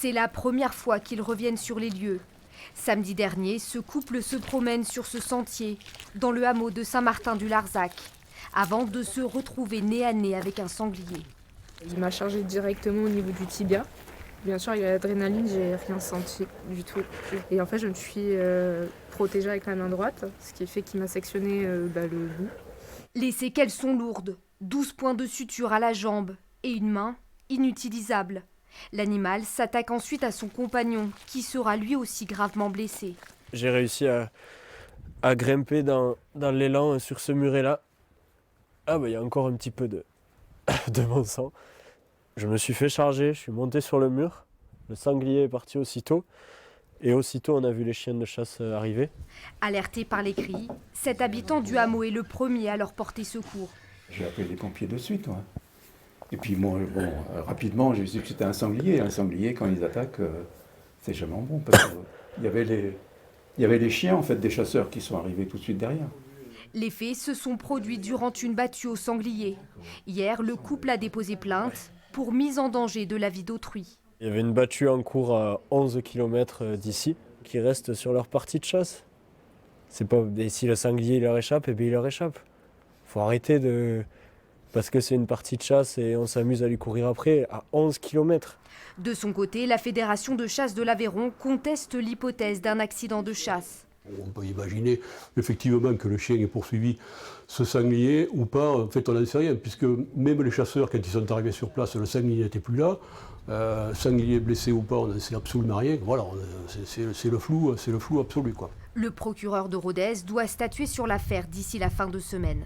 C'est la première fois qu'ils reviennent sur les lieux. Samedi dernier, ce couple se promène sur ce sentier, dans le hameau de Saint-Martin-du-Larzac, avant de se retrouver nez à nez avec un sanglier. Il m'a chargé directement au niveau du tibia. Bien sûr, il y a l'adrénaline, j'ai rien senti du tout. Et en fait, je me suis protégée avec la main droite, ce qui fait qu'il m'a sectionné le bout. Les séquelles sont lourdes, 12 points de suture à la jambe et une main inutilisable. L'animal s'attaque ensuite à son compagnon, qui sera lui aussi gravement blessé. J'ai réussi à grimper dans l'élan sur ce muret-là. Ah il y a encore un petit peu de mon sang. Je me suis fait charger, je suis monté sur le mur. Le sanglier est parti aussitôt. Et aussitôt, on a vu les chiens de chasse arriver. Alerté par les cris, cet habitant du hameau est le premier à leur porter secours. J'ai appelé les pompiers de suite. Ouais. Et puis moi, rapidement, j'ai vu que c'était un sanglier. Un sanglier, quand ils attaquent, c'est jamais bon. Parce qu'il y avait les chiens en fait, des chasseurs qui sont arrivés tout de suite derrière. Les faits se sont produits durant une battue au sanglier. Hier, le couple a déposé plainte pour mise en danger de la vie d'autrui. Il y avait une battue en cours à 11 km d'ici qui reste sur leur partie de chasse. C'est pas, et si le sanglier il leur échappe, et bien il leur échappe. Faut arrêter de... Parce que c'est une partie de chasse et on s'amuse à lui courir après à 11 km. De son côté, la Fédération de chasse de l'Aveyron conteste l'hypothèse d'un accident de chasse. On peut imaginer effectivement que le chien ait poursuivi ce sanglier ou pas. En fait, on n'en sait rien, puisque même les chasseurs, quand ils sont arrivés sur place, le sanglier n'était plus là. Sanglier blessé ou pas, on n'en sait absolument rien. Voilà, c'est le flou absolu, quoi. Le procureur de Rodez doit statuer sur l'affaire d'ici la fin de semaine.